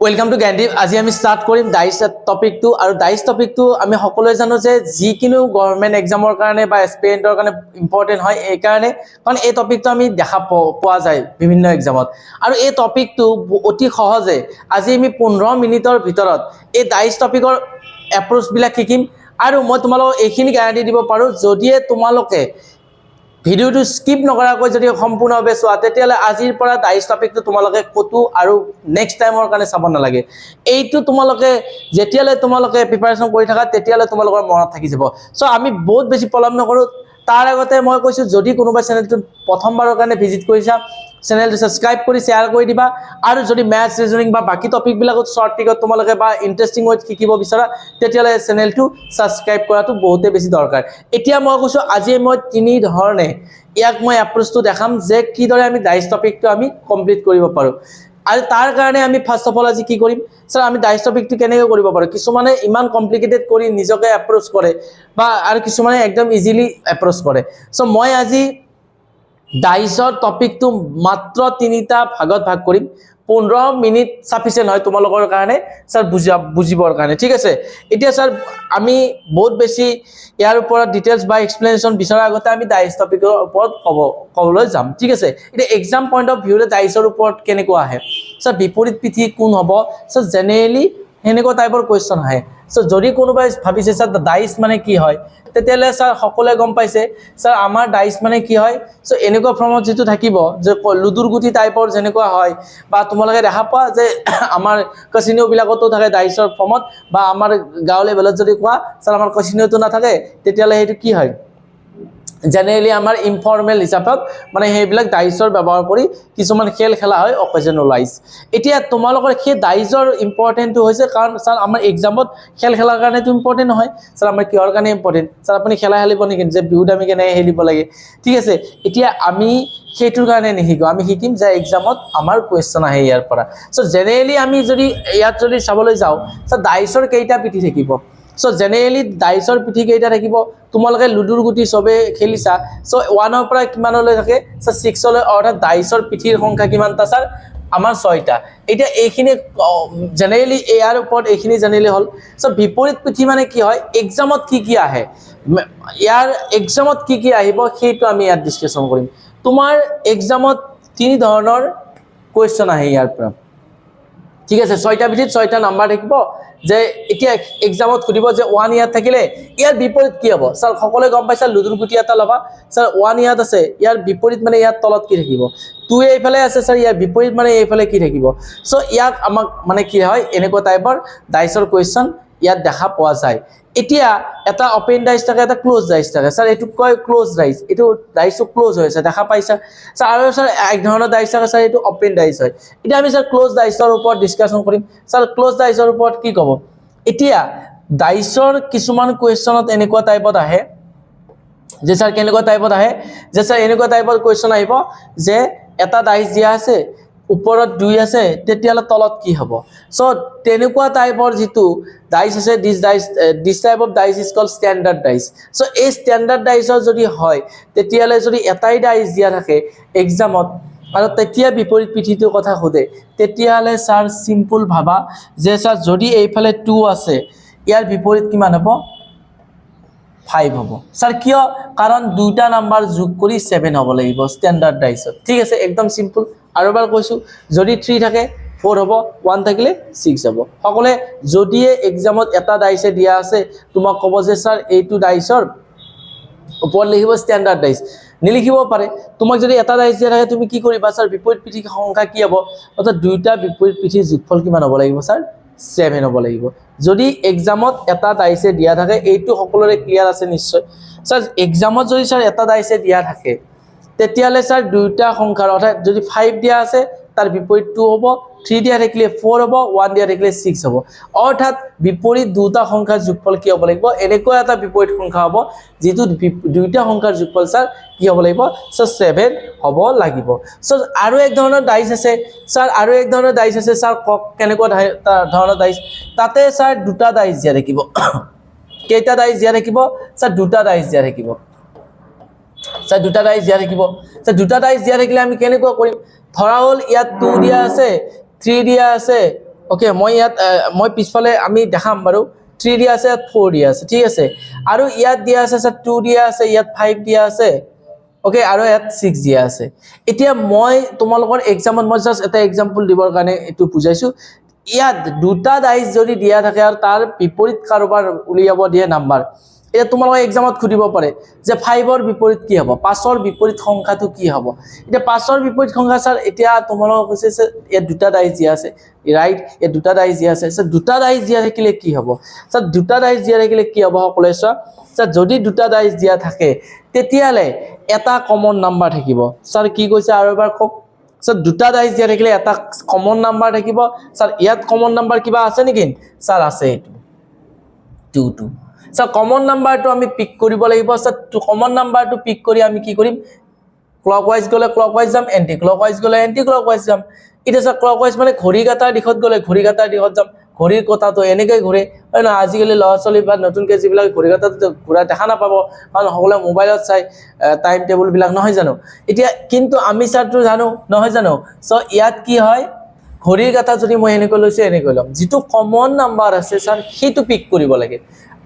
Welcome to Gyandeep. আজি আমি start কৰিম ডাইস টপিকটো আৰু ডাইস টপিকটো আমি সকলোৱে জানো যে যিকিনো গভৰ্ণমেণ্ট এক্সামৰ কাৰণে বা এছপিৰেণ্টৰ কাৰণে ইম্পৰ্টেণ্ট হয় এই কাৰণে, কাৰণ এই টপিকটো আমি দেখা পোৱা যায় বিভিন্ন এক্সামত আৰু এই টপিকটো অতি সহজে আজি আমি 15 মিনিটৰ ভিতৰত এই ডাইস টপিকৰ এপ্ৰোচবিলাক শিকিম আৰু মই তোমালোকক এইখিনি গ্যাৰান্টি দিব পাৰো যদিয়ে তোমালোকে ভিডিওটো স্কিপ নকৰাকৈ যদি সম্পূৰ্ণভাৱে চোৱা তেতিয়ালে আজিৰ পৰা ডাইস টপিকটো তোমালোকে কতো আৰু নেক্সট টাইমৰ কাৰণে চাব নালাগে। এইটো তোমালোকে যেতিয়ালে তোমালোকে প্ৰিপাৰেচন কৰি থাকা তেতিয়ালে তোমালোকৰ মনত থাকি যাব। সো আমি বহুত বেছি পলম নকৰো, তাৰ আগতে মই কৈছো যদি কোনোবা চেনেলটো প্ৰথমবাৰৰ কাৰণে ভিজিট কৰিছা চেনেলটো সাবস্ক্ৰাইব কৰি শেয়াৰ কৰি দিবা আৰু যদি ম্যাথছ ৰিজনিং বা বাকি টপিক বিলাকত শৰ্ট ট্ৰিকত তোমালোকে বা ইন্টাৰেস্টিং ওয়েত শিকিব বিচাৰা তেতিয়ালে চেনেলটো সাবস্ক্ৰাইব কৰাটো বহুতে বেছি দৰকাৰ। এতিয়া মই কৈছো আজি মই তিনি ধৰণে ইয়াক মই এপ্ৰোচটো দেখাম যে কিদৰে আমি ডাইস টপিকটো আমি কমপ্লিট কৰিব পাৰো আৰু তাৰ কাৰণে আমি ফাৰ্স্ট অফ অল আজি কি কৰিম স্যাৰ আমি ডাইস টপিকটো কেনেকৈ কৰিব পাৰো। কিছুমানে ইমান কমপ্লিকেটেড কৰি নিজকে এপ্ৰোচ কৰে বা আৰু কিছুমানে একদম ইজিলি এপ্ৰোচ কৰে। সো মই আজি ডাইসৰ টপিকটো মাত্ৰ তিনিটা ভাগত ভাগ কৰিম। 15 মিনিট সাফিসিয়েন্ট হয় তোমালোকৰ কাৰণে স্যাৰ বুজিবৰ কাৰণে, ঠিক আছে। এতিয়া স্যাৰ আমি বহুত বেছি ইয়াৰ ওপৰত ডিটেইলছ বা এক্সপ্লেনেশন বিচাৰাৰ আগতে আমি ডাইস টপিকৰ ওপৰত কবলৈ যাম, ঠিক আছে। এটা এক্সাম পইণ্ট অফ ভিউৰে ডাইসৰ ওপৰত কেনেকুৱা আহে স্যাৰ বিপৰীত পিঠি কোন হ'ব স্যাৰ জেনাৰেলি হেনেকুৱা টাইপৰ কোৱেশ্চন আহে। সো যদি কোনোবাই ভাবিছে স্যাৰ ডাইস মানে কি হয় তেতিয়ালে স্যাৰ সকলোৱে গম পাইছে স্যাৰ আমাৰ ডাইস মানে কি হয়। সো এনেকুৱা ফৰ্মত যেটো থাকিব যে লুডুৰ গুটি টাইপৰ যেনেকুৱা হয় বা তোমালোকে দেখা পোৱা যে আমাৰ কাসিনো বিলাকতো থাকে ডাইসৰ ফৰ্মত বা আমাৰ গাঁও লেভেলত যদি কোৱা স্যাৰ আমাৰ কাসিনোটো নাথাকে তেতিয়ালে হেতু কি হয় জেনাৰেলি আমাৰ ইনফৰ্মেল হিচাপত মানে হেবিলাক ডাইসৰ ব্যৱহাৰ কৰি কিছুমান খেল খেলা হয় অকেজনেলাইজ। এতিয়া তোমালোকৰ সেই ডাইসৰ ইম্পৰ্টেন্টটো হৈছে কাৰণ স্যাৰ আমাৰ এক্সামত খেল খেলাৰ কাৰণেটো ইম্পৰ্টেন্ট নহয় স্যাৰ আমাৰ কিহৰ কাৰণে ইম্পৰ্টেন্ট স্যাৰ আপুনি খেলা খেলিব নেকি যে বিহুত আমি কেনে খেলিব লাগে, ঠিক আছে। এতিয়া আমি সেইটোৰ কাৰণে নিশিকো, আমি শিকিম যে এক্সামত আমাৰ কোৱেশ্চন আহে ইয়াৰ পৰা। সো জেনাৰেলি আমি যদি ইয়াত যদি চাবলৈ যাও স্যাৰ ডাইসৰ কেইটা পিঠি থাকিব। সো জেনাৰেলি ডাইসৰ পিঠি কেইটা থাকিব তোমালোকে লুডুৰ গুটি সবে খেলিছা। সো 1 ৰ পৰা কিমানলৈ থাকে স্যাৰ 6 লৈ, অৰ্থাৎ ডাইসৰ পিঠিৰ সংখ্যা কিমানটা স্যাৰ আমাৰ 6টা। এতিয়া এইখিনি জেনাৰেলি ইয়াৰ ওপৰত এইখিনি জানিলে হল। সো বিপৰীত পিঠি মানে কি হয় এক্সামত কি আহে ইয়াৰ এক্সামত কি আহিব সেইটো আমি ইয়াত ডিসকাশন কৰিম। তোমাৰ এক্সামত তিনি ধৰণৰ কোৱেশ্চন আহে ইয়াৰ পৰা, ঠিক আছে। 6টা পিঠিত 6টা নাম্বাৰ থাকিব যে এতিয়া এক্সামত সুধিব যে 1 ইয়াত থাকিলে ইয়াৰ বিপৰীত কি হ'ব স্যাৰ সকলোৱে গম পাইছা লুডুৰ গুটি এটা লবা স্যাৰ 1 ইয়াত আছে ইয়াৰ বিপৰীত মানে ইয়াৰ তলত কি থাকিব 2 এইফালে আছে স্যাৰ ইয়াৰ বিপৰীত মানে এইফালে কি থাকিব। সো ইয়াক আমাক মানে কি হয় এনেকুৱা টাইপৰ ডাইসৰ কোৱেশ্চন ইয়াত দেখা পোৱা যায়। এতিয়া এটা ওপেন ডাইস থাকে এটা ক্লোজ ডাইস থাকে স্যাৰ এটো কয় ক্লোজ ডাইস, এটো ডাইসটো ক্লোজ হৈছে দেখা পাইছা স্যাৰ। আৰু স্যাৰ এক ধৰণৰ ডাইস থাকে স্যাৰ এটো ওপেন ডাইস হয়। এতিয়া আমি স্যাৰ ক্লোজ ডাইসৰ ওপৰত ডিসকাশন কৰিম। স্যাৰ ক্লোজ ডাইসৰ ওপৰত কি ক'ব এতিয়া ডাইসৰ কিছুমান কোৱেশ্চনত এনেকুৱা টাইপত আহে যে স্যাৰ কেনেকুৱা টাইপত আহে যে স্যাৰ এনেকুৱা টাইপৰ কোৱেশ্চন আহিব যে এটা ডাইস দিয়া আছে ওপৰত 2 আছে তেতিয়ালে তলত কি হ'ব। সো তেনেকুৱা টাইপৰ যেটো ডাইস আছে this type of dice is called standard dice. So এই স্ট্যান্ডাৰ্ড ডাইসৰ যদি হয় তেতিয়ালে যদি এটাই ডাইস দিয়া থাকে এক্সামত আৰু তেতিয়া বিপৰীত পিঠিটোৰ কথা সোধে তেতিয়ালে স্যাৰ সিম্পল ভাবা যে স্যাৰ যদি এইফালে 2 আছে ইয়াৰ বিপৰীত কিমান হ'ব 5 হ'ব স্যাৰ। কিয় কাৰণ দুটা নাম্বাৰ যোগ কৰি 7 হ'ব লাগিব স্ট্যান্ডাৰ্ড ডাইসত, ঠিক আছে একদম সিম্পল। আৰু এবাৰ কৈছো যদি 3 থাকে 4 হ'ব, 1 থাকিলে 6 হ'ব। সকলে যদি এক্সামত এটা ডাইসে দিয়া আছে তোমাক ক'ব যে স্যাৰ এইটো ডাইসৰ ওপৰত লিখিব স্ট্যান্ডাৰ্ড ডাইস, নিলিখিব পাৰে। তোমাক যদি এটা ডাইস দিয়া থাকে তুমি কি কৰিবা স্যাৰ বিপৰীত পিঠিৰ সংখ্যা কি হ'ব অৰ্থাৎ দুইটা বিপৰীত পিঠিৰ যোগফল কিমান হ'ব লাগিব স্যাৰ 7 হ'ব লাগিব। যদি এক্সামত এটা ডাইসে দিয়া থাকে এইটো সকলোৰে ক্লিয়াৰ আছে নিশ্চয়। স্যাৰ এক্সামত যদি স্যাৰ এটা ডাইসে দিয়া থাকে তেতিয়ালে স্যাৰ দুইটা সংখ্যাৰ অৰ্থাৎ যদি 5 দিয়া আছে তাৰ বিপৰীত 2 হ'ব, 3 দিয়া থাকিলে 4 হ'ব, 1 দিয়া থাকিলে 6 হ'ব। অৰ্থাৎ বিপৰীত দুটা সংখ্যাৰ যোগফল কি হ'ব লাগিব এনেকুৱা এটা বিপৰীত সংখ্যা হ'ব যেটো দুইটা সংখ্যাৰ যোগফল স্যাৰ কি হ'ব লাগিব স্যাৰ 7 হ'ব লাগিব। সো আৰু এক ধৰণৰ ডাইস আছে স্যাৰ, আৰু এক ধৰণৰ ডাইস আছে স্যাৰ কেনেকুৱা ধৰণৰ ডাইস তাতে স্যাৰ দুটা ডাইস দিয়া থাকিব। কেইটা ডাইস দিয়া থাকিব স্যাৰ দুটা ডাইস দিয়া থাকিব স্যাৰ দুটা ডাইস দিয়া থাকিব। স্যাৰ দুটা ডাইস দিয়া থাকিলে আমি কেনেকুৱা কৰিম ধৰা হল ইয়াত 2 দিয়া আছে 3 দিয়া আছে ওকে মই ইয়াত মই পিছফালে আমি দেখাম বাৰু 3 দিয়া আছে 4 দিয়া আছে ঠিক আছে আৰু ইয়াত দিয়া আছে স্যাৰ 2 দিয়া আছে ইয়াত 5 দিয়া আছে ওকে আৰু ইয়াত 6 দিয়া আছে এতিয়া মই তোমালোকৰ এক্সামত মই জাস্ট এটা এক্সাম্পল দিবৰ কাৰণে এটো বুজাইছো ইয়াত দুটা ডাইস যদি দিয়া থাকে আৰু তাৰ বিপৰীত কাৰোবাৰ উলিয়াব দিয়ে নাম্বাৰ এটা তোমালোকৰ এক্সামত খুদিব পাৰে যে 5 ৰ বিপৰীত কি হ'ব 5 ৰ বিপৰীত সংখ্যাটো কি হ'ব এটা 5 ৰ বিপৰীত সংখ্যা স্যাৰ এতিয়া তোমালোকৰ কৈছে এই দুটা ডাইস দিয়া আছে রাইট এই দুটা ডাইস দিয়া আছে স্যার দুটা ডাইস দিয়া থাকিলে কি হ'ব স্যার দুটা ডাইস দিয়া থাকিলে কি হ'ব সকলোৱে স্যাৰ যদি দুটা ডাইস দিয়া থাকে তেতিয়ালে এটা কমন নাম্বাৰ থাকিব স্যাৰ কি কৈছে আৰু এবাৰ কক স্যাৰ দুটা ডাইস দিয়া থাকিলে এটা কমন নাম্বাৰ থাকিব স্যাৰ ইয়াত কমন নাম্বাৰ কিবা আছে নেকি স্যাৰ আছে এটো 2 2 স্যাৰ কমন নাম্বাৰটো আমি পিক কৰিব লাগিব স্যাৰ কমন নাম্বাৰটো পিক কৰি আমি কি কৰিম ক্লকৱাইজ গলে ক্লকৱাইজ যাম এন্টি ক্লকৱাইজ গলে এন্টি ক্লকৱাইজ যাম এটা স্যাৰ ক্লকৱাইজ মানে ঘড়ী কাটাৰ দিশত গলে ঘড়ী কাটাৰ দিশত যাম ঘড়ীৰ কথাটো এনেকৈ ঘূৰে হয় না আজিকালি লছলি বা নতুনকৈ যিবিলাক ঘড়ী কাটাটো ঘূৰা দেখা নাপাব কাৰণ সকলে মোবাইলত চাই টাইম টেবুল বিলাক নহয় জানো এতিয়া কিন্তু আমি স্যাৰটো জানো নহয় জানো সো ইয়াত কি হয় ঘড়ীৰ কাটা যদি মই এনেকৈ লৈছে এনেকৈ লম যেটো কমন নাম্বাৰ আছে স্যাৰ সেইটো পিক কৰিব লাগে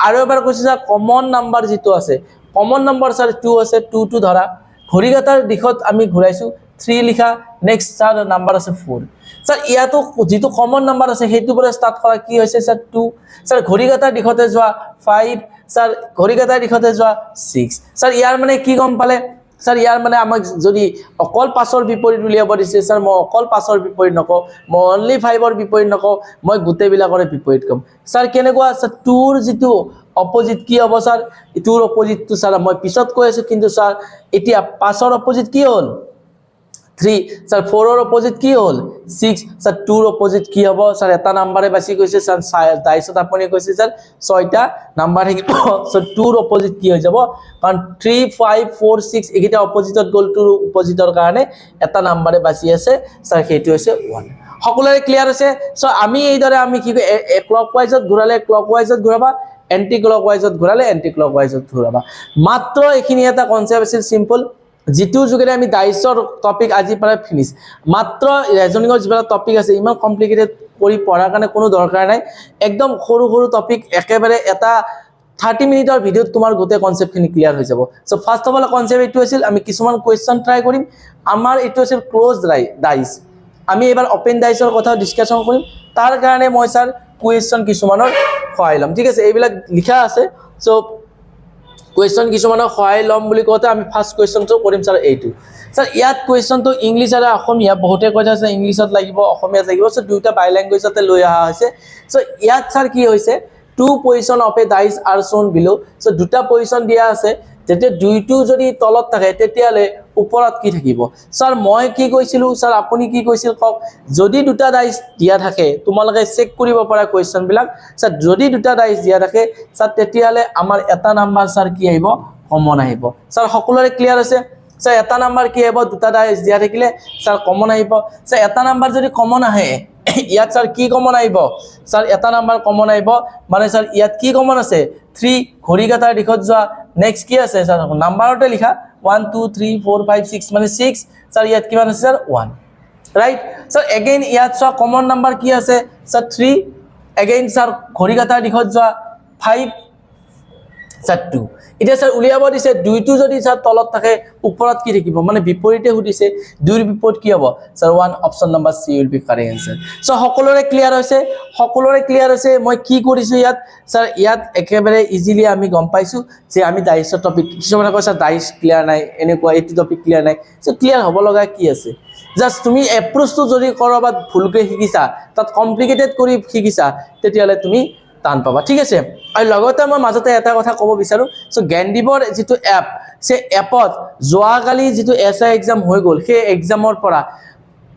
আৰু এবাৰ কৈছে স্যাৰ কমন নাম্বাৰ যেটো আছে কমন নাম্বাৰ স্যাৰ 2 আছে 2 2 ধৰা ঘড়ী কাটাৰ দিশত আমি ঘূৰাইছো 3 লিখা নেক্সট স্যাৰ নাম্বাৰ আছে 4 স্যাৰ ইয়াতো যেটো কমন নাম্বাৰ আছে হেতু পৰা স্টাৰ্ট কৰা কি হৈছে স্যাৰ 2 স্যাৰ ঘড়ী কাটাৰ দিশতে যোৱা 5 স্যাৰ ঘড়ী কাটাৰ দিশতে যোৱা 6 স্যাৰ ইয়াৰ মানে কি গম পালে স্যাৰ ইয়াৰ মানে আমাক যদি অকল 5 ৰ বিপৰীত উলিয়াব দিছে স্যাৰ মই অকল 5 ৰ বিপৰীত নকও মই অনলি 5 ৰ বিপৰীত নকও মই গুটে বিলাকৰে বিপৰীত কম স্যাৰ কেনেকুৱা স্যাৰ 2 ৰ যেটো অপোজিট কি হ'ব স্যাৰ 2 ৰ অপোজিটটো স্যাৰ মই পিছত কৈ আছো কিন্তু স্যাৰ এতিয়া 5 ৰ অপোজিট কি হ'ল 3 স্যাৰ 4 ৰ অপোজিট কি হ'ল 6 স্যাৰ 2 ৰ অপোজিট কি হ'ব স্যাৰ এটা নাম্বাৰে বাছি কৈছে স্যাৰ ডাইছত আপুনি কৈছে স্যাৰ 6টা নাম্বাৰ থাকিব সো 2 ৰ অপোজিট কি হৈ যাব কাৰণ 3 5 4 6 একিটা অপোজিটত গল 2 ৰ অপোজিটৰ কাৰণে এটা নাম্বাৰে বাছি আছে স্যাৰ হেতু হৈছে 1 সকলোৰে ক্লিয়াৰ আছে সো আমি এইদৰে আমি কি ক্লকৱাইজত ঘূৰালে ক্লকৱাইজত ঘূৰাবা এন্টি ক্লকৱাইজত ঘূৰালে এন্টি ক্লকৱাইজত ঘূৰাবা মাত্ৰ এখিনি এটা কনসেপ্ট আছিল সিম্পল যেটো যোগেৰে আমি ডাইসৰ টপিক আজি পৰা ফিনিশ মাত্ৰ ৰেজনিংৰ যিবিলাক টপিক আছে ইমান কমপ্লিকেটেড কৰি পঢ়াৰ কাৰণে কোনো দৰকাৰ নাই একদম সৰু সৰু টপিক একেবাৰে এটা 30 মিনিটৰ ভিডিওত তোমাৰ গোটে কনসেপ্টখিনি ক্লিয়াৰ হৈ যাব so first of all concept এটো আছিল আমি কিছুমান কোৱেশ্চন ট্ৰাই কৰিম আমাৰ এটো আছিল ক্লোজ ডাইস আমি এবাৰ ওপেন ডাইসৰ কথা ডিসকাশন কৰিম তাৰ কাৰণে মই স্যাৰ কোৱেশ্চন কিছুমানৰ সহায় লম ঠিক আছে এইবিলাক লিখা আছে সো কোৱেশ্চন কিছুমানৰ সহায় লম বুলি কওতে আমি ফাৰ্স্ট কোৱেশ্চনটো কৰিম স্যাৰ এইটো স্যাৰ ইয়াত কোৱেশ্চনটো ইংলিশ আৰু অসমীয়া বহুতে কৈ আছে ইংলিশত লাগিব অসমীয়াত লাগিব সো দুটা বাই ল্যাঙ্গুৱেজতে লৈ আহা হৈছে সো ইয়াত স্যার কি হৈছে 2 পজিশন অফ এ ডাইস আর শোন বিলো সো দুটা পজিশন দিয়া আছে যেতে দুইটো যদি তলত থাকে তেতিয়ালে ওপৰত কি থাকিব স্যার মই কি কৈছিলো স্যার আপুনি কি কৈছিল কক যদি দুটা ডাইস দিয়া থাকে তোমালকে চেক কৰিব পৰা কোৱেশ্চন বিলাক স্যাৰ যদি দুটা ডাইস দিয়া থাকে স্যাৰ তেতিয়ালে আমাৰ এটা নাম্বাৰ স্যাৰ কি আহিব কমন আহিব স্যাৰ সকলোৰে ক্লিয়াৰ আছে স্যাৰ এটা নাম্বাৰ কি আহিব দুটা ডাইস দিয়া থাকিলে স্যাৰ কমন আহিব স্যাৰ এটা নাম্বাৰ যদি কমন আহে ইয়াত স্যাৰ কি কমন আহিব স্যাৰ এটা নাম্বাৰ কমন আহিব মানে স্যাৰ ইয়াত কি কমন আছে 3 ঘড়ী কাটাৰ দিশত যোৱা নেক্সট কি আছে স্যাৰ নাম্বাৰতে লিখা 1 2 3 4 5 6 মানে 6 স্যার ইয়াত কিমান আছে স্যার 1 রাইট স্যার এগেইন ইয়াত স্যার কমন নাম্বাৰ কি আছে স্যাৰ 3 এগেইন স্যাৰ ঘড়ী কাটাৰ দিশত যোৱা 5 স্যাৰ 2 এটা স্যাৰ উলিয়াব দিছে দুইটো যদি স্যাৰ তলত থাকে ওপৰত কি থাকিব মানে বিপৰীতে হুদিছে দুইৰ বিপৰীত কি হ'ব sir 1 option number C will be correct answer so সকলোৰে ক্লিয়াৰ হৈছে মই কি কৰিছো ইয়াত স্যাৰ ইয়াত একেবাৰে ইজিলি আমি গম পাইছো যে আমি ডাইসৰ টপিক কিছুমানে কৈছে ডাইস ক্লিয়াৰ নাই এনেকুৱা এইটো টপিক ক্লিয়াৰ নাই সো ক্লিয়াৰ হ'ব লগা কি আছে জাস্ট তুমি এপ্ৰোচটো যদি কৰবাত ভুলকে শিকিছা তাত কমপ্লিকেটেড কৰি শিকিছা তেতিয়ালে তুমি টান পাবা ঠিক আছে আৰু লগতে মই মাজতে এটা কথা ক'ব বিচাৰো সো জ্ঞানদীপৰ যেটো এপ সে এপত যোৱাকালি যেটো এসআই এক্সাম হৈ গল সেই এক্সামৰ পৰা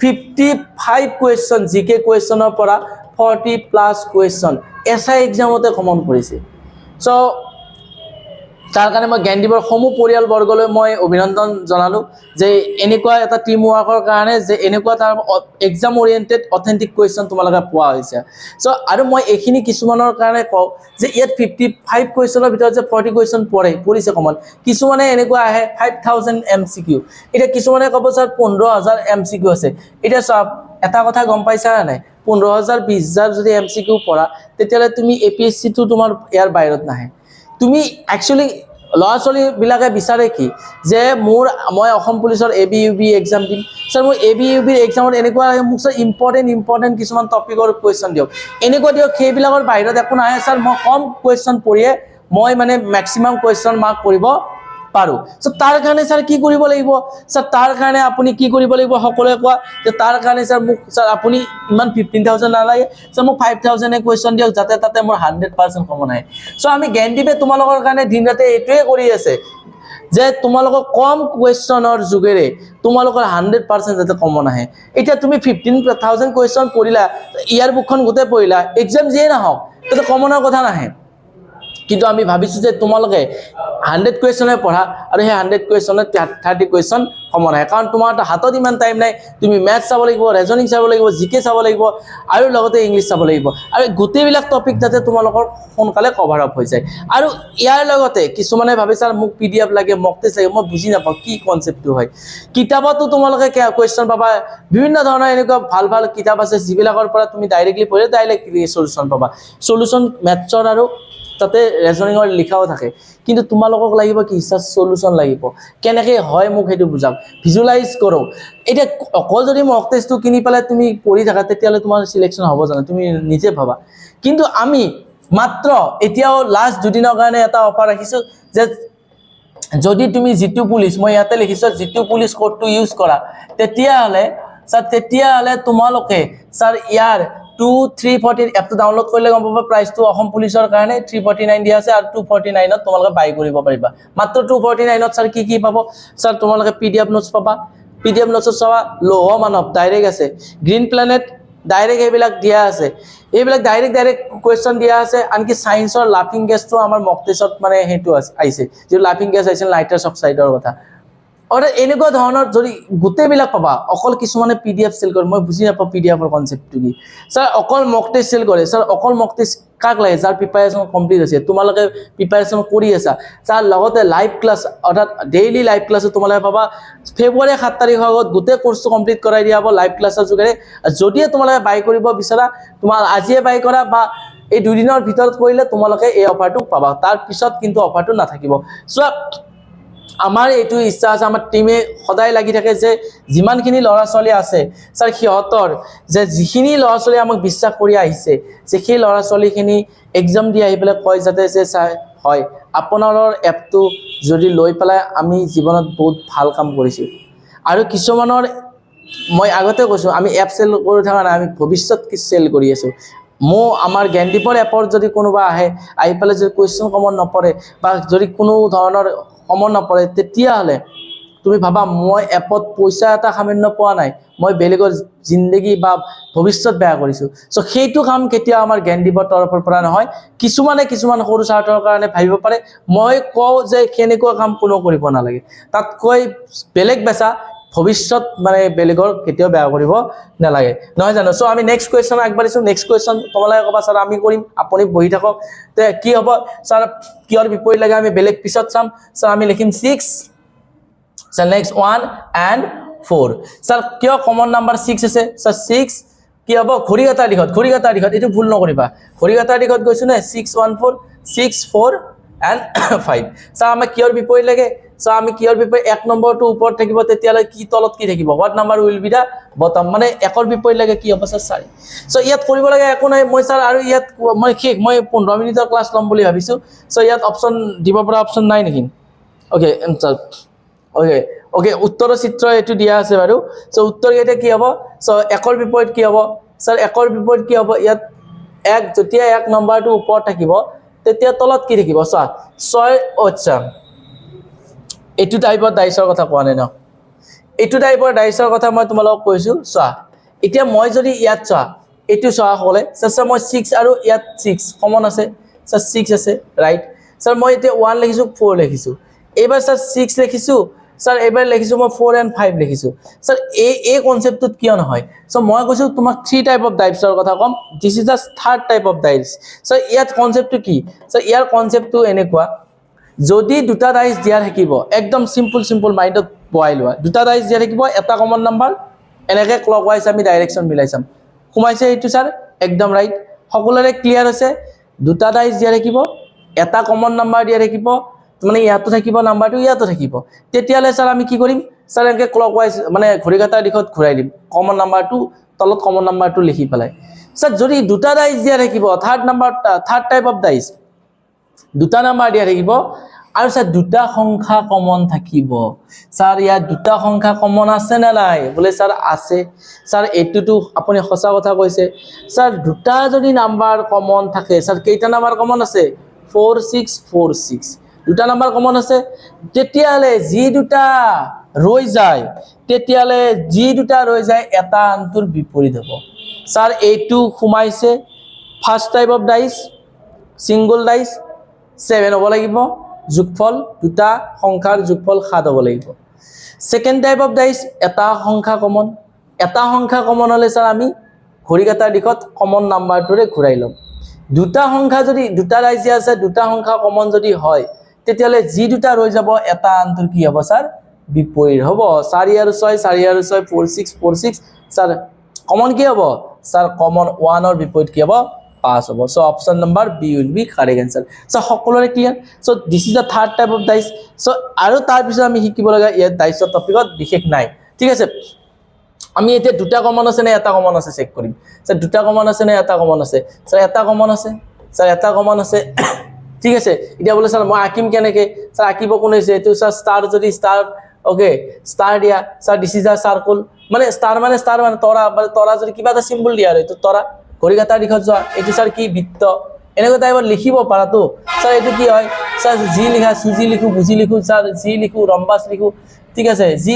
55 কোৱেশ্চন জিকে কোৱেশ্চনৰ পৰা 40 প্লাস কোৱেশ্চন এসআই এক্সামতে কমন কৰিছে সো তাৰ কাৰণে মই জ্ঞানদীপৰ সমূহ পৰিয়াল বৰ্গলৈ মই অভিনন্দন জনালো যে এনেকুৱা এটা টিম ওয়াৰ্কৰ কাৰণে যে এনেকুৱা তাৰ এক্সাম ওৰিয়েন্টেড অথেন্টিক কোৱেশ্চন তোমালোকে পোৱা হৈছে সো আৰু মই এখিনি কিছুমানৰ কাৰণে কও যে ইয়াত 55 কোৱেশ্চনৰ ভিতৰত যে 40 কোৱেশ্চন পৰিছে কমন কিছুমানে এনেকুৱা আহে 5000 এমসিকিউ এটা কিছুমানে ক'ব স্যার 15000 এমসিকিউ আছে এটা সব এটা কথা গম পাইছা নাই 15,000 20,000 যদি MCQ পঢ়া তেতিয়ালে তুমি APSC টো তোমাৰ ইয়াৰ বাহিৰত নাহে তুমি একচুয়ালি ল'ৰা ছোৱালীবিলাকে বিচাৰে কি যে মই অসম পুলিচৰ ABUB এক্সাম দিম স্যাৰ মই ABUB এক্সামত এনেকুৱা মোক স্যাৰ ইম্পৰ্টেন্ট কিছুমান টপিকৰ কোৱেশ্চন দিয়ক এনেকুৱা দিয়ক সেইবিলাকৰ বাহিৰত একো নাহে স্যাৰ মই কম কোৱেশ্চন পঢ়িয়ে মই মানে ম্যাক্সিমাম কোৱেশ্চন মাৰ্ক কৰিব পাৰো সো তাৰ কাৰণে স্যাৰ কি কৰিব লাগিব স্যাৰ তাৰ কাৰণে আপুনি কি কৰিব লাগিব সকলোৱে কোৱা যে তাৰ কাৰণে স্যাৰ মোক স্যাৰ আপুনি ইমান 15,000 নালাগে স্যাৰ মোক 5,000 এ কোৱেশ্চন দিয়ক যাতে তাতে মোৰ 100% কমন আহে সো আমি জ্ঞানদীপে তোমালোকৰ কাৰণে দিন ৰাতে এইটোৱে কৰি আছে যে তোমালোকৰ কম কোৱেশ্চনৰ যোগেৰে তোমালোকৰ 100% যাতে কমন আহে এতিয়া তুমি 15,000 কোৱেশ্চন পঢ়িলা ইয়াৰ বুকখন গোটে পঢ়িলা এক্সাম যিয়ে নহওক তাতে কমনৰ কথা নাহে কিন্তু আমি ভাবিছো যে তোমালোকে 100 কোৱেশ্চনে পঢ়া আৰু সেই 100 কোৱেশ্চনে 30 কোৱেশ্চন কমন আহে কাৰণ তোমাৰ হাতত ইমান টাইম নাই তুমি ম্যাথ চাব লাগিব ৰিজনিং চাব লাগিব জিকে চাব লাগিব আৰু লগতে ইংলিশ চাব লাগিব আৰু গোটেইবিলাক টপিক যাতে তোমালোকৰ সোনকালে কভাৰ আপ হৈ যায় আৰু ইয়াৰ লগতে কিছুমানে ভাবে স্যাৰ মোক PDF লাগে মক টেষ্ট লাগে মই বুজি নাপাওঁ কি কনসেপ্টটো হয় কিতাপতো তোমালোকে কোৱেশ্চন পাবা বিভিন্ন ধৰণৰ এনেকুৱা ভাল কিতাপ আছে যিবিলাকৰ পৰা তুমি ডাইৰেক্টলি পঢ়িলে ডাইৰেক্টলি সলিউশন পাবা সলিউশন ম্যাথছৰ আৰু তাতে ৰেজনিংৰ লিখাও থাকে কিন্তু তোমালোকক লাগিব কি স্যাৰ সলিউশন লাগিব কেনেকৈ হয় মোক হেতু বুজাওক ভিজুয়ালাইজ কৰক এটা অকল যদি মক টেষ্টটো কিনি পালে তুমি পঢ়ি থাকা তেতিয়ালে তোমাৰ সিলেকশন হ'ব জানো তুমি নিজে ভাবা কিন্তু আমি মাত্ৰ এতিয়াও লাষ্ট দুদিনৰ কাৰণে এটা অফাৰ ৰাখিছো যে যদি তুমি জিটু পুলিচ মই ইয়াতে লিখিছো জিটু পুলিচ কোডটো ইউজ কৰা তেতিয়াহলে তোমালোকে স্যাৰ ইয়াৰ 2340 এপটো ডাউনলোড কৰিলে গম পাবা প্ৰাইসটো অসম পুলিচৰ কাৰণে 349 দিয়া আছে আৰু 249 ত তোমালোকে বাই কৰিব পাৰিবা মাত্ৰ 249 ত স্যাৰ কি পাব স্যাৰ তোমালোকে PDF নোটস পাবা PDF নোটস চাবা লৌহ মানৱ ডাইৰেক্ট আছে গ্ৰীণ প্ল্যানেট ডাইৰেক্ট এইবিলাক দিয়া আছে এইবিলাক ডাইৰেক্ট কোৱেশ্চন দিয়া আছে আনকি সায়েন্সৰ লাফিং গ্যাসটো আমাৰ মক টেষ্টত মানে হেতু আইছে যে লাফিং গ্যাস আইছে নাইট্ৰাছ অক্সাইডৰ কথা আৰু এনেকুৱা ধৰণৰ যদি গোটেইবিলাক পাবা অকল কিছুমানে PDF সেল কৰে মই বুজি নাপাওঁ PDFৰ কনসেপ্টটো কি স্যাৰ অকল মক টেষ্ট সেল কৰে স্যাৰ অকল মক টেষ্ট কাক লাগে যাৰ প্ৰিপাৰেচন কমপ্লিট হৈছে তোমালোকে প্ৰিপাৰেচন কৰি আছা স্যাৰ লগতে লাইভ ক্লাছ অৰ্থাৎ ডেইলি লাইভ ক্লাছ তোমালোকে পাবা ফেব্ৰুৱাৰী 7 তাৰিখৰ আগত গোটেই কোৰ্সটো কমপ্লিট কৰাই দিয়া হ'ব লাইভ ক্লাছৰ যোগেৰে যদি তোমালোকে বাই কৰিব বিচাৰা তোমাৰ আজিয়ে বাই কৰা বা এই দুদিনৰ ভিতৰত কৰিলে তোমালোকে এই অফাৰটো পাবা তাৰ পিছত কিন্তু অফাৰটো নাথাকিব সো আমাৰ এইটো ইচ্ছা আছে আমাৰ টিমে সদায় লাগি থাকে যে যিমানখিনি ল'ৰা ছোৱালী আছে স্যাৰ সিহঁতৰ যে যিখিনি ল'ৰা ছোৱালী আমাক বিশ্বাস কৰি আহিছে যে সেই ল'ৰা ছোৱালীখিনি এক্সাম দি আহি পেলাই কয় যাতে যে স্যাৰ হয় আপোনালোকৰ এপটো যদি লৈ পেলাই আমি জীৱনত বহুত ভাল কাম কৰিছো আৰু কিছুমানৰ মই আগতে কৈছো আমি এপ সেল কৰি থকা নাই আমি ভৱিষ্যত কি সেল কৰি আছো আমাৰ জ্ঞানদীপৰ এপৰ যদি কোনোবা আহে আহি পেলাই যদি কোৱেশ্চন কমন নপৰে বা যদি কোনো ধৰণৰ কমন নপৰে তেতিয়াহলে তুমি ভাবা মই এপত পইচা এটা সামান্য পোৱা নাই মই বেলেগৰ জিন্দগী বা ভৱিষ্যত বেয়া কৰিছো সো সেইটো কাম কেতিয়া আমাৰ জ্ঞানদীপৰ তৰফৰ পৰা নহয় কিছুমান সৰু স্বাৰ্থৰ কাৰণে ভাবিব পাৰে মই কও যে কেনেকুৱা কাম কোনো কৰিব নালাগে তাত কৈ বেলেগ বেচা ভৱিষ্যত মানে বেলেগৰ কেতিয়াও বেয়া কৰিব নালাগে নহয় জানো সো আমি নেক্সট কোৱেশ্চন আগবাঢ়িছো নেক্সট কোৱেশ্চন তোমালোকে কবা স্যাৰ আমি কৰিম আপুনি বহি থাকক তে কি হ'ব স্যাৰ কিহৰ বিপৰীত লাগে আমি বেলেগ পিছত চাম স্যাৰ আমি লিখিম 6 স্যাৰ নেক্সট 1 and 4 স্যাৰ কিয় কমন নাম্বাৰ 6 আছে স্যাৰ 6 কি হ'ব ঘড়িকাটা দিখত এটো ভুল নকৰিবা ঘড়িকাটা দিখত গৈছো না 614 64 and 5 স্যাৰ আমি কিহৰ বিপৰীত লাগে সো আমি কিহৰ বিপৰীত এক নম্বৰটো ওপৰত থাকিব তেতিয়ালে কি তলত কি থাকিব what number will be the bottom মানে একৰ বিপৰীত লাগে কি হ'ব স্যাৰ 4 সো ইয়াত কৰিব লাগে একো নাই মই স্যাৰ আৰু ইয়াত মই 15 মিনিটৰ ক্লাছ লম বুলি ভাবিছো সো ইয়াত অপচন দিব পৰা অপচন নাই নেকি ওকে এনসাৰ ওকে উত্তৰ চিত্ৰ এটো দিয়া আছে বাৰু সো উত্তৰ এটা কি হ'ব সো একৰ বিপৰীত কি হ'ব স্যাৰ একৰ বিপৰীত কি হ'ব ইয়াত এক যেতিয়া এক নম্বৰটো ওপৰত থাকিব তেতিয়া তলত কি থাকিব স্যাৰ 6 আচ্ছা এটো টাইপৰ ডাইসৰ কথা কোৱা নাই ন এটো টাইপৰ ডাইসৰ কথা মই তোমালোকক কৈছো চোৱা এতিয়া মই যদি ইয়াত চোৱা এটো চোৱা হলে স্যাৰ মই 6 আৰু ইয়াত 6 কমন আছে স্যাৰ 6 আছে ৰাইট স্যাৰ মই এতিয়া 1 লিখিছো 4 লিখিছো এবাৰ স্যাৰ 6 লিখিছো স্যাৰ এবাৰ লিখিছো মই 4 and 5 লিখিছো স্যাৰ এই কনসেপ্টত কিয় নহয় সো মই কৈছো তোমাক 3 টাইপ অফ ডাইসৰ কথা কম this is the third type of dice sir ইয়াত কনসেপ্টটো কি স্যাৰ ইয়াৰ কনসেপ্টটো এনেকুৱা যদি দুটা ডাইস দিয়া থাকিব একদম সিম্পল মাইন্ডত বহাই লোৱা দুটা ডাইস দিয়া থাকিব এটা কমন নাম্বাৰ এনেকৈ ক্লকৱাইজ আমি ডাইৰেকশ্যন মিলাই চাম সোমাইছে এইটো ছাৰ একদম ৰাইট সকলোৰে ক্লিয়াৰ হৈছে দুটা ডাইচ দিয়া থাকিব এটা কমন নাম্বাৰ দিয়া থাকিব মানে ইয়াতো থাকিব নাম্বাৰটো ইয়াতো থাকিব তেতিয়ালে ছাৰ আমি কি কৰিম ছাৰ এনেকৈ ক্লকৱাইজ মানে ঘড়ী কাটাৰ দিশত ঘূৰাই দিম কমন নাম্বাৰটো তলত কমন নাম্বাৰটো লিখি পেলাই ছাৰ যদি দুটা ডাইচ দিয়া থাকিব থাৰ্ড টাইপ অফ ডাইচ দুটা নাম্বাৰ দিয়া থাকিব আৰু ছাৰ দুটা সংখ্যা কমন থাকিব ছাৰ ইয়াত দুটা সংখ্যা কমন আছে না নাই বোলে ছাৰ আছে ছাৰ এইটোতো আপুনি সঁচা কথা কৈছে ছাৰ দুটা যদি নাম্বাৰ কমন থাকে ছাৰ কেইটা নাম্বাৰ কমন আছে 4646 দুটা নাম্বাৰ কমন আছে তেতিয়ালে যি দুটা ৰৈ যায় এটা আনটোৰ বিপৰীত হ'ব ছাৰ এইটো সোমাইছে first type of dice single dice 7 হ'ব লাগিব যোগফল দুটা সংখ্যাৰ যোগফল 7 হ'ব লাগিব সেকেন্ড টাইপ অফ ডাইচ এটা সংখ্যা কমন হলে স্যার আমি ঘড়ী কাটাৰ দিশত কমন নাম্বাৰটোৰে ঘূৰাই লম দুটা সংখ্যা যদি দুটা ডাইচ আছে দুটা সংখ্যা কমন যদি হয় তেতিয়ালে যি দুটা ৰৈ যাব এটা আনটোৰ কি হ'ব স্যাৰ বিপৰীত হ'ব 4 আৰু 6 4646 স্যাৰ কমন কি হ'ব স্যাৰ কমন 1 ৰ বিপৰীত কি হ'ব pass হ'ব so option number B will be correct answer so সকলোৰে clear so this is the third type of dice so আৰু তাৰ পিছত আমি শিকিব লগা ইয়াত ডাইচৰ টপিকত বিশেষ নাই ঠিক আছে আমি এতিয়া দুটা কমন আছে নে এটা কমন আছে চেক কৰিম স্যার দুটা কমন আছে নে এটা কমন আছে স্যার এটা কমন আছে ঠিক আছে এতিয়া বলে স্যার মই আকিম কেনেকে স্যার আকিব কোন হৈছে এটো স্যার স্টার যদি স্টার ওকে স্টার দিয়া sir this is a circle মানে স্টার মানে তৰা যদি কিবা এটা সিম্বল দিয়া আৰু এটো তৰা ঘড়ী কাটাৰ দিশত যোৱা এটো স্যাৰ কি বৃত্ত এনেকৈ টাইপৰ লিখিব পাৰা তো স্যাৰ এটো কি হয় স্যাৰ জি লিখা সুজি লিখো বুজি লিখো স্যাৰ জি লিখো ৰম্বাস লিখো ঠিক আছে জি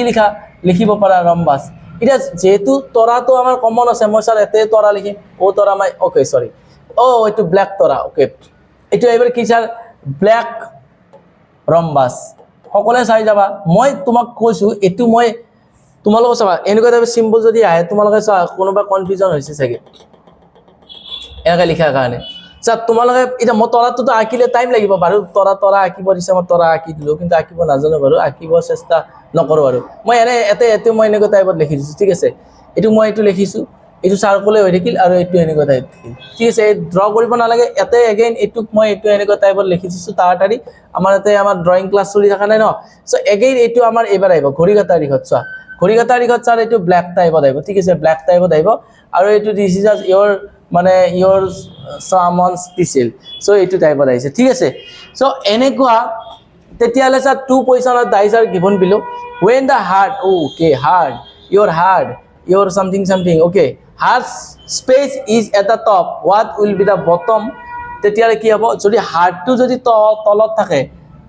লিখিব পাৰা ৰম্বাস এটা যেহেতু তৰাটো আমাৰ কমন আছে মই স্যাৰ এতে তৰা লিখিম ও তৰা মাই ওকে সৰি ও এটো ব্ল্যাক তৰা ওকে এটো এবাৰ কি স্যাৰ ব্ল্যাক ৰম্বাস সকলে চাই যাবা মই তোমাক কৈছো এটো মই তোমালোকে চাবা এনেকৈ টাইপৰ সিম্বল যদি আহে তোমালোকে চাবা কোনোবা কনফিউজন হৈছে চাগে এনেকৈ লিখাৰ কাৰণে স্যাৰ তোমালোকে এটা মই তৰাটো আঁকিলে টাইম লাগিব বাৰু তৰা আঁকিব দিছে মই তৰা আঁকি দিলো কিন্তু আঁকিব নাজানো বাৰু আঁকিব চেষ্টা নকৰো আৰু মই এতে মই এনেকৈ টাইপত লিখি দিছো ঠিক আছে এটো মই এটো লিখিছো এটো সার্কেলে হৈ থাকিল আৰু এটো এনেকৈ টাইপ ঠিক আছে ড্ৰ কৰিব নালাগে এতে এগেইন এটো মই এটো এনেকৈ টাইপত লিখি দিছো তাড়াতাড়ি আমাৰ এতে আমাৰ ড্ৰয়িং ক্লাছ চলি থকা নাই ন সো এগেইন এটো আমাৰ এবাৰ আহিব ঘড়ী কাটাৰ দিশত চোৱা ঘড়ী কাটাৰ দিশত স্যাৰ এটো ব্ল্যাক টাইপত আহিব ঠিক আছে ব্ল্যাক টাইপত আহিব আৰু এটো দিস ইজ ইয়োৰ মানে ইয়োৰ সামন স্পেশাল সো এটো টাইপত আহিছে ঠিক আছে সো এনেকুৱা তেতিয়ালে স্যাৰ 2 পজিশনৰ dice are given below when the heart your something okay heart space is at the top what will be the bottom তেতিয়ালে কি হ'ব যদি হাৰ্টটো যদি তলত থাকে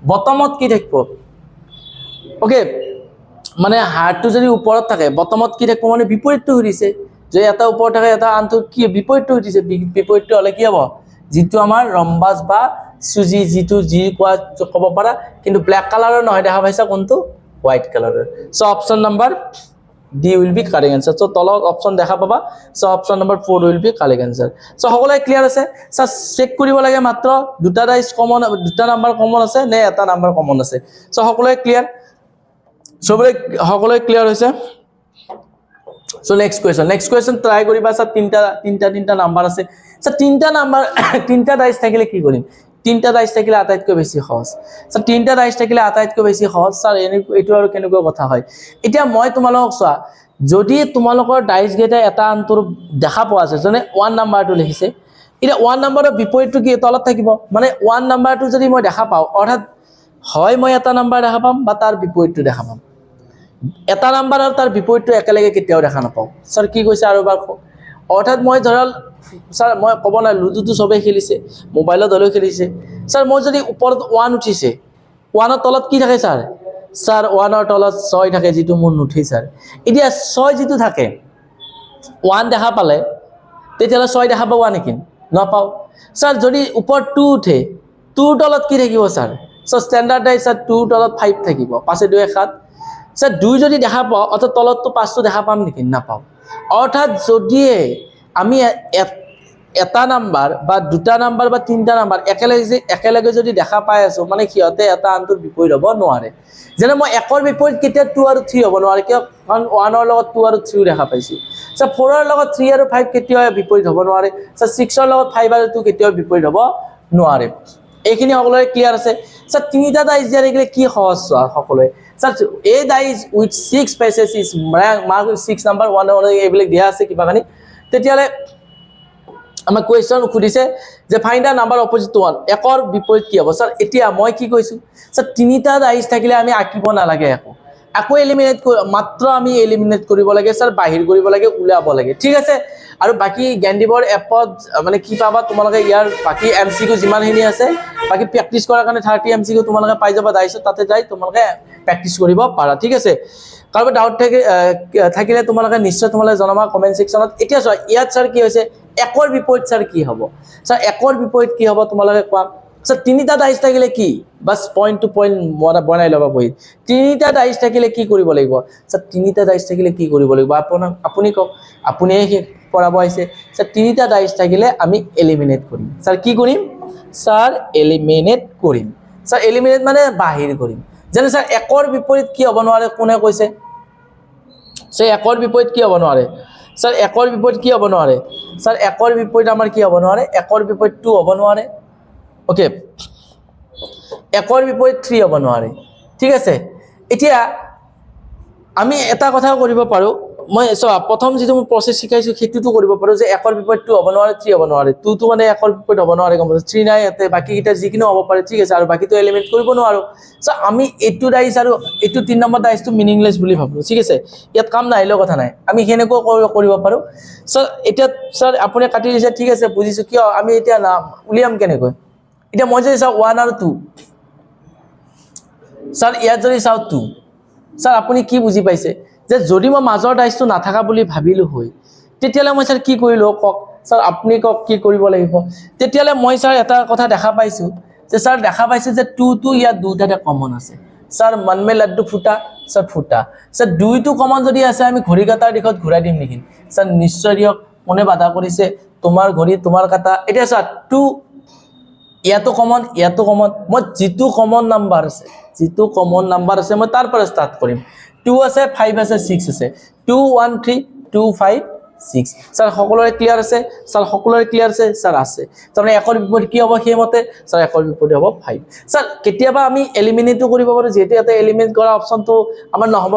বটমত কি থাকিব ওকে মানে হাৰ্টটো যদি ওপৰত থাকে বটমত কি থাকিব মানে বিপৰীতটো হৈছে যে এটা ওপৰত থাকে এটা আনটো কি বিপৰীতটো হৈছে বিপৰীতটো হলে কি হ'ব যেটো আমাৰ ৰম্বাস বা সুজি যেটো জি কোৱা ক'ব পাৰা কিন্তু ব্ল্যাক কালাৰৰ নহয় দেখা পাইছা কোনটো হোৱাইট কালাৰৰ so option number D will be correct answer so তলত অপচন দেখা পাবা so option number 4 will be correct answer so সকলোৱে ক্লিয়াৰ আছে সো চেক কৰিব লাগে মাত্ৰ দুটা ডাইচ কমন দুটা নাম্বাৰ কমন আছে নে এটা নাম্বাৰ কমন আছে সো সকলোৱে ক্লিয়াৰ হৈছে so next question try কৰিবা স্যাৰ তিনটা নাম্বাৰ আছে স্যাৰ তিনটা ডাইচ থাকিলে কি কৰিম তিনটা ডাইচ থাকিলে আটাইতকৈ বেছি সহজ স্যাৰ তিনটা ডাইচ থাকিলে আটাইতকৈ বেছি সহজ স্যাৰ এইটো আৰু কেনেকুৱা কথা হয় এতিয়া মই তোমালোকক চোৱা যদি তোমালোকৰ ডাইচ গেটা এটা আনটোৰ দেখা পোৱা আছে জনে 1 নাম্বাৰটো লিখিছে এটা 1 নাম্বাৰৰ বিপৰীতটো কি তলত থাকিব মানে 1 নাম্বাৰটো যদি মই দেখা পাও অৰ্থাৎ হয় মই এটা নাম্বাৰ দেখা পাম বা তাৰ বিপৰীতটো দেখা পাম এটা নাম্বাৰ আৰু তাৰ বিপৰীতটো একেলগে কেতিয়াও দেখা নাপাও স্যাৰ কি কৈছে আৰু বাৰ অৰ্থাৎ মই ধৰল স্যার মই ক'ব না লুডুটো সবে খেলিছে মোবাইলত হলেও খেলিছে স্যার মই যদি ওপৰত 1 উঠিছে 1 ৰ তলত কি থাকে স্যাৰ 1 ৰ তলত 6 থাকে যেটো মোৰ নুঠি স্যার এতিয়া 6 যেটো থাকে 1 দেখা পালে তেতিয়ালে 6 দেখা পাবা নেকি নাপাও স্যার যদি ওপৰত 2 উঠে 2 তলত কি থাকিব sir so standard dice sir 2 তলত 5 থাকিব 5 2 7 স্যার 2 যদি দেখা পাও অর্থাৎ তলতটো 5টো দেখা পাম নেকি নাপাও অৰ্থাৎ যদি আমি এটা নাম্বাৰ বা দুটা নাম্বাৰ বা তিনিটা নাম্বাৰ একেলগে যদি দেখা পাই আছো মানে সিহঁতে এটা আনটোৰ বিপৰীত হ'ব নোৱাৰে যেনে মই 1 ৰ বিপৰীত কেতিয়া 2 আৰু 3 হ'ব নোৱাৰে কিয় কাৰণ 1 ৰ লগত 2 আৰু 3 দেখা পাইছো সো 4 ৰ লগত 3 আৰু 5 কেতিয়া বিপৰীত হ'ব নোৱাৰে সো 6 ৰ লগত 5 আৰু 2 কেতিয়া বিপৰীত হ'ব নোৱাৰে এইখিনি সকলোৰে ক্লিয়াৰ আছে সো তিনিটা ডাইস দিয়া দেখিলে কি সহজ সকলোৱে so a dice with 6 faces is mark 6 number 1 এইবিলাক দিয়া আছে কিবা কানি তেতিয়ালে আমাৰ কোৱেশ্চন খুদিছে যে find the number opposite to 1 1 ৰ বিপৰীত কি হ'ব স্যাৰ এতিয়া মই কি কৈছো স্যাৰ তিনিটা ডাইস থাকিলে আমি আঁকিব নালাগে আকৌ এলিমিনেট মাত্ৰ আমি এলিমিনেট কৰিব লাগে স্যাৰ বাহিৰ কৰিব লাগে উলাব লাগে ঠিক আছে আৰু বাকি জ্ঞানদীপৰ এপত মানে কি পাবা তোমালোকে ইয়াৰ বাকি এমসিকিউ যিমানখিনি আছে বাকি প্ৰেক্টিস কৰাৰ কাৰণে 30 এমসিকিউ তোমালোকে পাই যাবা ডাইস তাতে যাই তোমালোকে প্ৰেক্টিস কৰিব পাৰা ঠিক আছে কাৰোবাৰ ডাউট থাকিলে তোমালোকে নিশ্চয় তোমালোকে জনাবা কমেন্ট সেকশনত এতিয়া চোৱা ইয়াত স্যাৰ কি হৈছে 1 ৰ বিপৰীত স্যাৰ কি হ'ব স্যাৰ 1 ৰ বিপৰীত কি হ'ব তোমালোকে কোৱা স্যাৰ তিনিটা ডাইস থাকিলে কি বাস পয়েন্ট টু পয়েন্ট বনাই লবা বহি তিনিটা ডাইস থাকিলে কি কৰিব লাগিব স্যাৰ তিনিটা ডাইস থাকিলে কি কৰিব লাগিব আপুনি কক আপুনিয়ে পঢ়াব আইছে স্যাৰ তিনিটা ডাইস থাকিলে আমি এলিমিনেট কৰিম স্যাৰ কি কৰিম স্যাৰ এলিমিনেট কৰিম স্যাৰ এলিমিনেট মানে বাহিৰ কৰিম যেনে স্যাৰ 1 ৰ বিপৰীত কি হ'ব নোৱাৰে কোনে কৈছে সে 1 ৰ বিপৰীত কি হ'ব নোৱাৰে স্যাৰ 1 ৰ বিপৰীত কি হ'ব নোৱাৰে স্যাৰ 1 ৰ বিপৰীত আমাৰ কি হ'ব নোৱাৰে 1 ৰ বিপৰীত 2 হ'ব নোৱাৰে ওকে 1 ৰ বিপৰীত 3 হ'ব নোৱাৰে ঠিক আছে এতিয়া আমি এটা কথা কৰিব পাৰো মই প্ৰথম যেটো প্ৰসেস শিকাইছো হেতুটো কৰিব পাৰো যে 1 ৰ বিপৰীত 2 হ'ব নোৱাৰে 3 হ'ব নোৱাৰে 2 তো মানে 1 ৰ বিপৰীত হ'ব নোৱাৰে গম পাইছো 3 নাই এতে বাকি কিটা যিকিনো হ'ব পাৰে ঠিক আছে আৰু বাকি তো এলিমেন্ট কৰিব নোৱাৰো সো আমি এটো ডাইস আৰু এটো 3 নম্বৰ ডাইসটো মিনিংলেস বুলি ভাবো ঠিক আছে ইয়াত কাম নাইলো কথা নাই আমি হেনেকো কৰিব পাৰো সো এতিয়া স্যাৰ আপুনি কাটি দিছে ঠিক আছে বুজিছো কিয় আমি এতিয়া না উলিয়াম কেনেকৈ এতিয়া মই যদি চাও 1 আৰু 2 স্যাৰ ইয়াত যদি চাও 2 স্যাৰ আপুনি কি বুজি পাইছে যে যদি মই মাজৰ ডাইসটো নাথাকা বুলি ভাবিলো হয় তেতিয়ালে মই স্যাৰ কি কৰিলো কক স্যাৰ আপুনি কক কি কৰিব লাগিব তেতিয়ালে মই স্যাৰ এটা কথা দেখা পাইছো যে স্যাৰ দেখা পাইছে যে 2 to ইয়াত দুটাতে কমন আছে স্যাৰ মন মে লাড্ডু ফুটা স্যাৰ ফুটা স্যাৰ 2 টো কমন যদি আছে আমি ঘড়ি কাটাৰ দিশত ঘূৰাই দিম নেকি স্যাৰ নিশ্চয় দিয়ক কোনে বাধা কৰিছে তোমাৰ ঘড়ি তোমাৰ কাটা এটা স্যাৰ 2 ইয়াতো কমন মই যেটো কমন নাম্বাৰ আছে মই তাৰ পৰা স্টাৰ্ট কৰিম 2 আছে 5 আছে 6 আছে 2 1 3 2 5 6 স্যাৰ সকলোৰে ক্লিয়াৰ আছে স্যাৰ আছে তাৰমানে 1 ৰ বিপৰীত কি হ'ব হেমতে স্যাৰ 1 ৰ বিপৰীত হ'ব 5 স্যাৰ কেতিয়াবা আমি এলিমিনেটও কৰিব পাৰো যেতে এটা এলিমিনেট কৰা অপচনটো আমাৰ নহব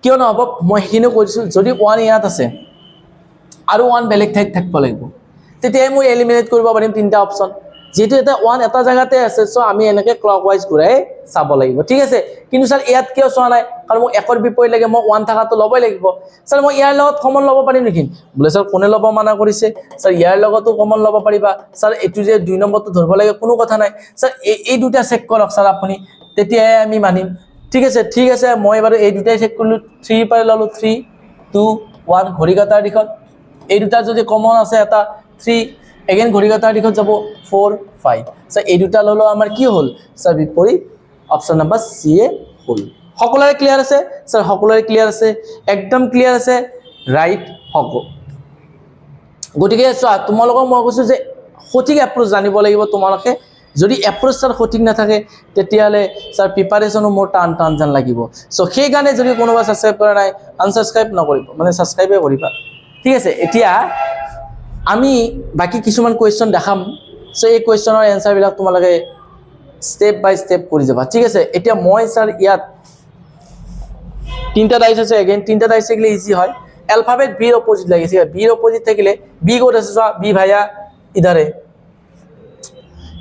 কিয় নহব মই হিনো কৈছো যদি 1 ইয়াত আছে আৰু 1 বেলেগ ঠাইত থাকিব লাগিব তেতিয়া মই এলিমিনেট কৰিব পাৰিম তিনটা অপচন যেটো এটা 1 এটা জায়গাতে আছে সো আমি এনেকে ক্লকৱাইজ ঘুৰাই চাব লাগিব ঠিক আছে কিন্তু স্যাৰ ইয়াত কিয় চোৱা নাই কাৰণ মই 1 ৰ বিপৰীত লাগে মই 1 থাকাটো লবই লাগিব স্যাৰ মই ইয়াৰ লগত কমন লব পাৰিম নেকি বলে স্যাৰ কোনে লব মানা কৰিছে স্যাৰ ইয়াৰ লগতো কমন লব পাৰিবা স্যাৰ এটু যে 2 নম্বৰটো ধৰব লাগে কোনো কথা নাই স্যাৰ এই দুটা চেক কৰক স্যাৰ আপুনি তেতিয়াই আমি মানিম ঠিক আছে মই বাৰু এই দুটাই চেক কৰিলো 3 পাই ললো 3 2 1 ঘড়ি কাটাৰ দিশত এই দুটা যদি কমন আছে এটা 3 again ঘড়ি কাটাৰ দিশত যাব 4 5 স্যাৰ এই দুটা ললো আমাৰ কি হল স্যাৰ বিপৰীত অপচন নাম্বাৰ সি এ হল সকলোৰে ক্লিয়াৰ আছে স্যাৰ সকলোৰে ক্লিয়াৰ আছে একদম ক্লিয়াৰ আছে ৰাইট হ'ব গটিকে চোৱা তোমালোকক মই কৈছো যে সঠিক এপ্ৰোচ জানিব লাগিব তোমালোকে যদি এপ্ৰোচ স্যাৰ সঠিক না থাকে তেতিয়ালে স্যাৰ প্ৰিপাৰেচনো মোৰ টান জান লাগিব সো সেই গানে যদি কোনোবা সাবস্ক্ৰাইব কৰা নাই আনসাবস্ক্ৰাইব নকৰিব মানে সাবস্ক্ৰাইবে কৰিবা ঠিক আছে এতিয়া আমি বাকি কিছুমান কোৱেশ্চন দেখাম সো এই কোৱেশ্চনৰ এনসাৰ বিলাক তোমালোকে স্টেপ বাই স্টেপ কৰি যাবা ঠিক আছে এতিয়া মই স্যাৰ ইয়াত তিনটা ডাইস আছে अगेन তিনটা ডাইস থাকিলে ইজি হয় অ্যালফাবেট বি এর অপোজিট লাগে ঠিক আছে বি এর অপোজিট থাকিলে বি কোড আছে সো বি ভাইয়া ইধারে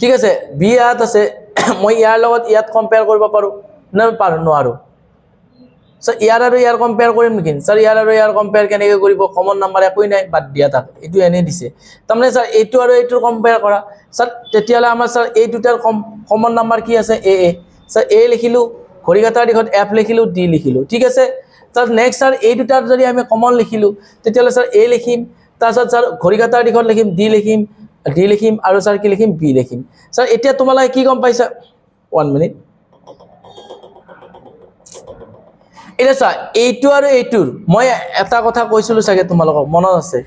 ঠিক আছে বি ইয়াত আছে মই ইয়াৰ লগত ইয়াত কম্পেয়াৰ কৰিব পাৰো না পাৰো নোৱাৰো সো ইয়াৰ আৰু ইয়াৰ কম্পেয়াৰ কৰিম নেকি স্যাৰ ইয়াৰ আৰু ইয়াৰ কম্পেয়াৰ কেনেকৈ কৰিব কমন নাম্বাৰ একোই নাই বাদ দিয়া তাক এটো এনে দিছে তাৰমানে স্যাৰ এটো আৰু এটোৰ কম্পেয়াৰ কৰা স্যাৰ তেতিয়ালে আমাৰ স্যাৰ এই দুটাৰ কমন নাম্বাৰ কি আছে এ স্যাৰ এ লিখিলো ঘড়ি কাটাৰ দিশত এফ লিখিলো ডি লিখিলো ঠিক আছে স্যাৰ নেক্সট স্যাৰ এই দুটাৰ যদি আমি কমন লিখিলো তেতিয়ালে স্যাৰ এ লিখিম তাৰছত স্যাৰ ঘড়ি কাটাৰ দিশত লিখিম ডি লিখিম আৰু স্যাৰ কি লিখিম বি লিখিম স্যাৰ এতিয়া তোমালোকে কি গম পাইছা 1 মিনিট এটা স্যাৰ এইটো আৰু এইটোৰ মই এটা কথা কৈছিলো চাগে তোমালোকক মনত আছে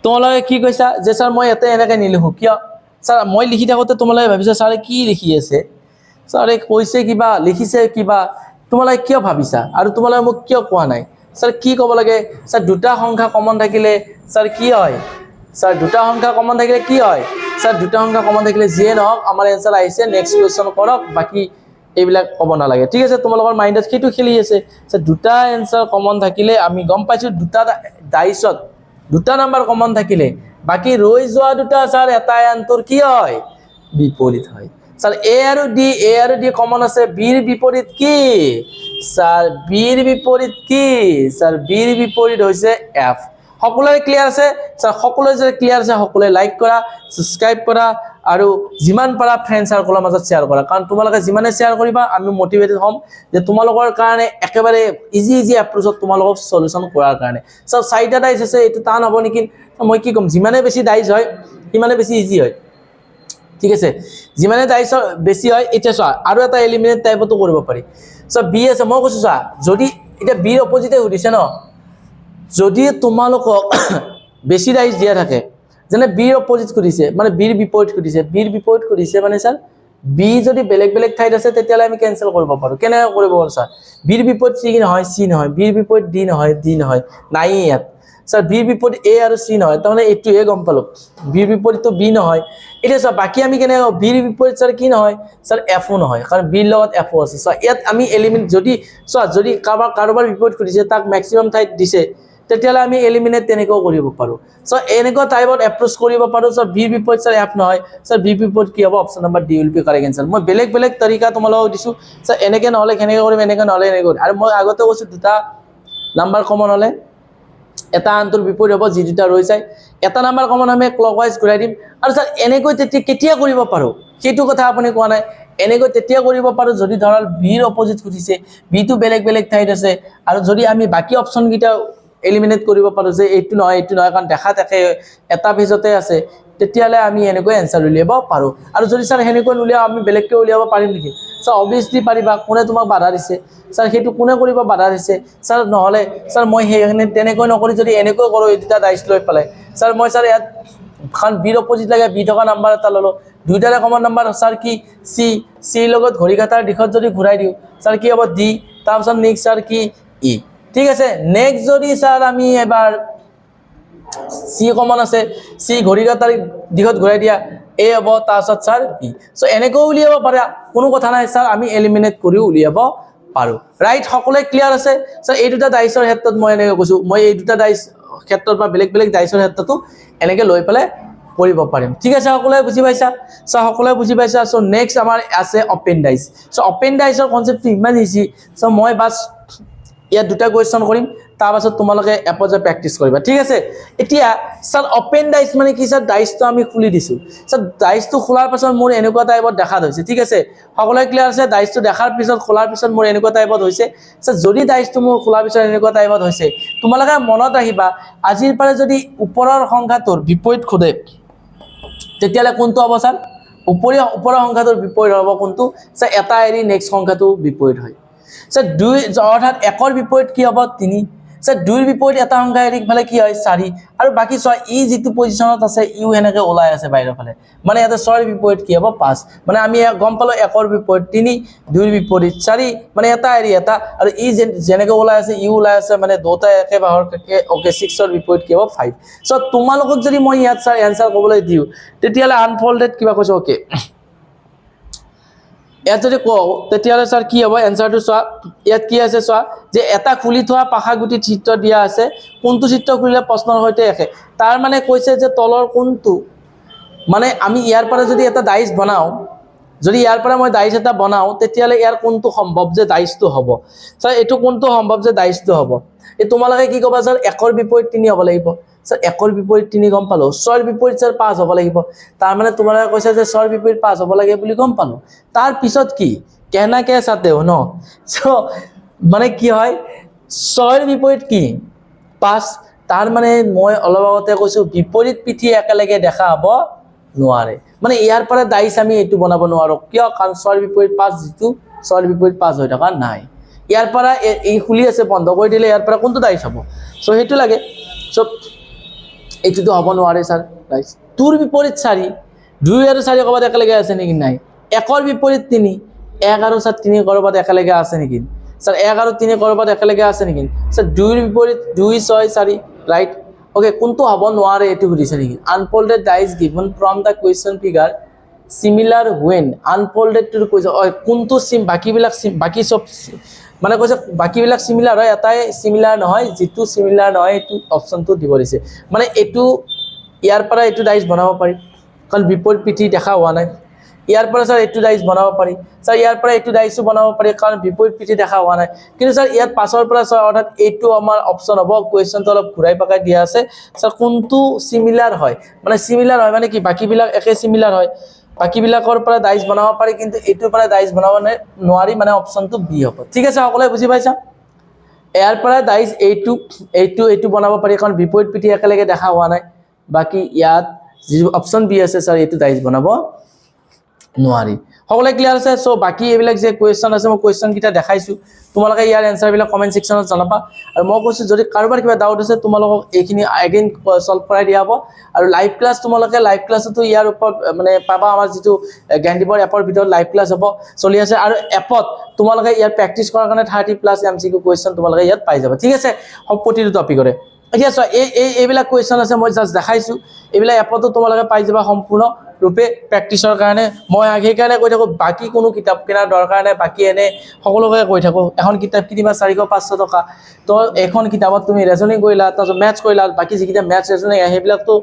তোমালোকে কি কৈছা যে স্যাৰ মই ইয়াতে এনেকৈ নিলিখোঁ কিয় স্যাৰ মই লিখি থাকোঁতে তোমালোকে ভাবিছা ছাৰে কি লিখি আছে ছাৰে কৈছে কিবা লিখিছে কিবা তোমালোকে কিয় ভাবিছা আৰু তোমালোকে মোক কিয় কোৱা নাই স্যাৰ কি ক'ব লাগে স্যাৰ দুটা সংখ্যা কমন থাকিলে স্যাৰ কি হয় স্যাৰ দুটা সংখ্যা কমন থাকিলে কি হয় স্যাৰ দুটা সংখ্যা কমন থাকিলে যিয়ে নহওক আমাৰ এনসাৰ আহিছে নেক্সট কুৱেশ্যন কৰক বাকি এইবিলাক ক'ব নালাগে ঠিক আছে তোমালোকৰ মাইণ্ডত কিটো খেলি আছে স্যাৰ দুটা এনসাৰ কমন থাকিলে আমি গম পাইছো দুটা ডাইছত দুটা নাম্বাৰ কমন থাকিলে বাকি ৰৈ যোৱা দুটা স্যাৰ এটা আনটোৰ কি হয় বিপৰীত হয় স্যাৰ এ আৰু ডি কমন আছে বিৰ বিপৰীত কি স্যাৰ বিৰ বিপৰীত কি স্যাৰ বিৰ বিপৰীত হৈছে এফ সকলোৰে ক্লিয়াৰ আছে স্যাৰ সকলোৰে যে ক্লিয়াৰ আছে সকলোৱে লাইক কৰা সাবস্ক্ৰাইব কৰা আৰু যিমান পাৰা ফ্ৰেন্ড সাৰ্কলৰ মাজত শ্বেয়াৰ কৰা কাৰণ তোমালোকে যিমানে শ্বেয়াৰ কৰিবা আমি মোটিভেটেড হ'ম যে তোমালোকৰ কাৰণে একেবাৰে ইজি এপ্ৰোচত তোমালোকক সলিউশন কৰাৰ কাৰণে সব চাৰিটা ডাইস আছে এটো টান হ'ব নেকি মই কি কম যিমানে বেছি ডাইস হয় সিমানে বেছি ইজি হয় ঠিক আছে যিমানে ডাইস বেছি হয় এটা চোৱা আৰু এটা এলিমিনেট টাইপতো কৰিব পাৰি সব বি আছে মই কৈছো চোৱা যদি এটা বিৰ অপজিটে সুধিছে ন যদি তোমালোকক বেছি ডাইস দিয়া থাকে যেনে বিৰ অপজিট কৰিছে মানে বিৰ বিপৰীত কৰিছে মানে স্যাৰ বি যদি বেলেগ বেলেগ ঠাইত আছে তেতিয়ালে আমি কেনসেল কৰিব পাৰো কেনে কৰিব পাৰো স্যাৰ বিৰ বিপৰীত সি নহয় সি নহয় বিৰ বিপৰীত ডি নহয় নাই ইয়াত স্যাৰ বিৰ বিপৰীত এ আৰু সি নহয় তাৰমানে এটো এ গম পালো বিৰ বিপৰীতটো বি নহয় এটা স্যাৰ বাকি আমি কেনে বিৰ বিপৰীত স্যাৰ কি নহয় স্যাৰ এফও নহয় কাৰণ বিৰ লগত এফও আছে স্যাৰ ইয়াত আমি এলিমেন্ট যদি স্যাৰ যদি কাৰোবাৰ বিপৰীত কৰিছে তাক ম্যাক্সিমাম ঠাইত দিছে তেতিয়ালে আমি এলিমিনেট তেনেকৈ কৰিব পাৰো সো এনেকৈ টাইপত এপ্ৰোচ কৰিব পাৰো সো বি বিপৰীত স্যাৰ এফ নহয় স্যাৰ বি বিপৰীত কি হ'ব option number D will be correct answer মই বেলেগ তৰিকা তোমালোকক দিছো স্যাৰ এনেকৈ নহলে কেনেকৈ কৰিম এনেকৈ নহলে এনেকৈ কৰিম আৰু মই আগতে কৈছো দুটা নাম্বাৰ কমন হলে এটা আনটোৰ বিপৰীত হ'ব যি দুটা ৰৈ যায় এটা নাম্বাৰ কমন আমি ক্লকৱাইজ ঘূৰাই দিম আৰু স্যাৰ এনেকৈ তেতিয়া কেতিয়া কৰিব পাৰো সেইটো কথা আপুনি কোৱা নাই এনেকৈ তেতিয়া কৰিব পাৰো যদি ধৰল বিৰ অপজিট খুজিছে বিটো বেলেগ ঠাইত আছে আৰু যদি আমি বাকি অপচন কিটা এলিমিনেট কৰিব পাৰো যে এইটো নহয় কাৰণ দেখা থাকে এটা পেজতে আছে তেতিয়ালে আমি এনেকৈ আনসাৰ উলিয়াব পাৰো আৰু যদি স্যাৰ হেনেকৈ উলিয়াও আমি বেলেগকৈ উলিয়াব পাৰিম নেকি স্যাৰ অবভিয়াসলি পাৰিবা কোনে তোমাক বাধা দিছে স্যাৰ হেতু কোনে কৰিব বাধা দিছে স্যাৰ নহলে স্যাৰ মই হেনে তেনেকৈ নকৰি যদি এনেকৈ কৰো এটা ডাইস লৈ পালে স্যাৰ মই স্যাৰ ইয়াত খান বিৰ অপজিট লাগে বি থকা নাম্বাৰ এটা ললো দুইটাৰে কমন নাম্বাৰ স্যাৰ কি সি লগত ঘড়ী কাটাৰ দিশত যদি ঘূৰাই দিও স্যাৰ কি হ'ব ডি তাৰপিছত নেক্সট স্যাৰ কি ই ঠিক আছে নেক্সট যদি স্যাৰ আমি এবাৰ সি কমন আছে সি ঘড়ী কাটাৰ দিশত ঘূৰাই দিয়া এ হ'ব তাৰপিছত স্যাৰ বি সো এনেকৈ উলিয়াব পাৰা কোনো কথা নাই স্যাৰ আমি এলিমিনেট কৰি উলিয়াব পাৰো ৰাইট সকলোৱে ক্লিয়াৰ আছে স্যাৰ এই দুটা ডাইসৰ ক্ষেত্ৰত মই এনেকৈ কৈছো মই এই দুটা ডাইস ক্ষেত্ৰত বা বেলেগ ডাইসৰ ক্ষেত্ৰতো এনেকৈ লৈ পেলে কৰিব পাৰিম ঠিক আছে সকলোৱে বুজি পাইছা স্যাৰ সকলোৱে বুজি পাইছা সো নেক্সট আমাৰ আছে ওপেন ডাইস সো ওপেন ডাইসৰ কনসেপ্টটো ইমান ইজি সো মই বাস ইয়াত দুটা কোৱেশ্চন কৰিম তাৰ পাছত তোমালোকে এপজে প্ৰেক্টিস কৰিবা ঠিক আছে এতিয়া স্যাৰ ওপেন ডাইস মানে কি স্যাৰ ডাইসটো আমি খুলি দিছো স্যাৰ ডাইসটো খোলাৰ পাছত মোৰ এনেকুৱা টাইপত দেখা হৈছে ঠিক আছে সকলোৱে ক্লিয়াৰ আছে ডাইসটো দেখাৰ পিছত খোলাৰ পিছত মোৰ এনেকুৱা টাইপত হৈছে স্যাৰ যদি ডাইসটো মোৰ খোলাৰ পিছত এনেকুৱা টাইপত হৈছে তোমালোকে মনত ৰাখিবা আজিৰ পৰা যদি ওপৰৰ সংখ্যাটোৰ বিপৰীত খোদে তেতিয়ালে কোনটো হ'ব স্যাৰ ওপৰৰ সংখ্যাটোৰ বিপৰীত হ'ব কোনটো স্যাৰ এটা এৰি নেক্সট সংখ্যাটো বিপৰীত হয় স্যাৰ 2 অৰ্থাৎ একৰ বিপৰীত কি হ'ব 3 স্যাৰ 2ৰ বিপৰীত এটা সংখ্যা এৰি ফালে কি হয় 4 আৰু বাকি 6 ই যেটো পজিশনত আছে ইউ হেনেকে ওলাই আছে বাইৰৰ ফালে মানে এটা 6ৰ বিপৰীত কি হ'ব 5 মানে আমি গম পালো একৰ বিপৰীত 3 2ৰ বিপৰীত 4 মানে এটা এৰি এটা আৰু ই যেনেকে ওলাই আছে ইউ ওলাই আছে মানে দুটা একে বাহৰ ওকে 6ৰ বিপৰীত কি হ'ব 5 সো তোমালোকক যদি মই ইয়াত স্যাৰ আনসাৰ ক'বলৈ দিও তেতিয়ালে আনফোল্ডেড কিবা কৈছো ওকে ইয়াত যদি কও তেতিয়ালে স্যার কি হ'ব আনসারটো চোৱা ইয়াত কি আছে চোৱা যে এটা খুলি থোৱা পাখাগুটি চিত্ৰ দিয়া আছে কোনটো চিত্ৰ খুলিলে প্ৰশ্নৰ সৈতে একে তাৰ মানে কৈছে যে তলৰ কোনটো মানে আমি ইয়াৰ পৰা যদি এটা ডাইস বনাও যদি ইয়াৰ পৰা মই ডাইস এটা বনাও তেতিয়ালে ইয়াৰ কোনটো সম্ভৱ যে ডাইসটো হ'ব স্যাৰ এটো কোনটো সম্ভৱ যে ডাইসটো হ'ব এই তোমালোকে কি কবা স্যাৰ একৰ বিপৰীত 3 হ'ব লাগিব স্যাৰ একৰ বিপৰীত 3 গম পালো 6ৰ বিপৰীত স্যাৰ 5 হ'ব লাগিব তাৰ মানে তোমালোকে কৈছে যে 6ৰ বিপৰীত 5 হ'ব লাগে বুলি গম পালো তাৰ পিছত কি कहना के साथे हो न सो মানে কি হয় 6ৰ বিপৰীত কি 5 তাৰ মানে মই অলপ আগতে কৈছো বিপৰীত পিঠি একেলগে দেখা হ'ব নোৱাৰে মানে ইয়াৰ পৰা ডাইস আমি এটো বনাব নোৱাৰো কিয় কাৰণ 6ৰ বিপৰীত 5 যেটো 6ৰ বিপৰীত 5 হৈ থকা নাই ইয়াৰ পৰা এই খুলি আছে বন্ধ কৰি দিলে ইয়াৰ পৰা কোনটো ডাইস হ'ব সো হেতু লাগে সো এইটোতো হ'ব নোৱাৰে ছাৰ ৰাইট তোৰ বিপৰীত 4 2 আৰু 4 ক'ৰবাত একেলগে আছে নেকি নাই একৰ বিপৰীত 3 1 আৰু ছাৰ 3 ক'ৰবাত একেলগে আছে নেকি ছাৰ 1 আৰু 3 ক'ৰবাত একেলগে আছে নেকি ছাৰ 2 ৰ বিপৰীত 2 6 4 ৰাইট ওকে কোনটো হ'ব নোৱাৰে এইটো সুধিছে নেকি unfolded dice given from the question figure similar when unfolded to কৈছে কোনটো বাকীবিলাক বাকী চব মানে কৈছে বাকীবিলাক সিমিলাৰ হয় এটাই সিমিলাৰ নহয় যেটো সিমিলাৰ নহয় এইটো অপচনটো দিব দিছে মানে এইটো ইয়াৰ পৰা এইটো ডাইচ বনাব পাৰি কাৰণ বিপৰীত পিঠি দেখা হোৱা নাই ইয়াৰ পৰা স্যাৰ এইটো ডাইচ বনাব পাৰি স্যাৰ ইয়াৰ পৰা এইটো ডাইচো বনাব পাৰি কাৰণ বিপৰীত পিঠি দেখা হোৱা নাই কিন্তু স্যাৰ ইয়াত পাছৰ পৰা স্যাৰ অৰ্থাৎ এইটো আমাৰ অপচন হ'ব কোৱেশ্চনটো অলপ ঘূৰাই পকাই দিয়া আছে স্যাৰ কোনটো সিমিলাৰ হয় মানে কি বাকীবিলাক একে সিমিলাৰ হয় বাকীবিলাকৰ পৰা ডাইচ বনাব পাৰি কিন্তু এইটোৰ পৰা ডাইচ বনাব নোৱাৰি মানে অপচনটো বি হ'ব ঠিক আছে সকলোৱে বুজি পাইছা ইয়াৰ পৰা ডাইচ এইটো বনাব পাৰি কাৰণ বিপৰীত পিঠি একেলগে দেখা হোৱা নাই বাকি ইয়াত যি অপচন বি আছে স্যাৰ এইটো ডাইচ বনাব নোৱাৰি সকলোৱে ক্লিয়াৰ আছে সো বাকি এইবিলাক যে কোৱেশ্চন আছে মই কোৱেশ্চন কিটা দেখাইছো তোমালোকে ইয়াৰ এনসাৰ বিলাক কমেন্ট সেকশনত জনাবা আৰু মই কৈছো যদি কাৰোবাৰ কিবা ডাউট আছে তোমালোকক এইখিনি এগেইন সলভ কৰাই দিয়া হ'ব আৰু লাইভ ক্লাছ তোমালোকে লাইভ ক্লাছতো ইয়াৰ ওপৰত মানে পাবা আমাৰ যেটো জ্ঞানদীপৰ এপৰ ভিতৰত লাইভ ক্লাছ হ'ব চলি আছে আৰু এপত তোমালোকে ইয়াৰ প্ৰেক্টিস কৰাৰ কাৰণে 30+ এমসিকিউ কোৱেশ্চন তোমালোকে ইয়াত পাই যাবা ঠিক আছে সব প্ৰতিটো টপিকৰে এতিয়া সো এইবিলাক কোৱেশ্চন আছে মই জাস্ট দেখাইছো এইবিলাক এপতো তোমালোকে পাই যাবা সম্পূৰ্ণ ৰূপে প্ৰেক্টিসৰ কাৰণে মই আগে কাৰণে কৈ থাকো বাকি কোনো কিতাপ কিনাৰ দৰকাৰ নাই বাকি এনে সকলোকে কৈ থাকো এখন কিতাপ কিনিবা 400-500 টকা তো এখন কিতাপত তুমি ৰিজনিং কৰিলা তাৰপিছত ম্যাথছ কৰিলা বাকি যিকিটা ম্যাথছ ৰিজনিং সেইবিলাকতো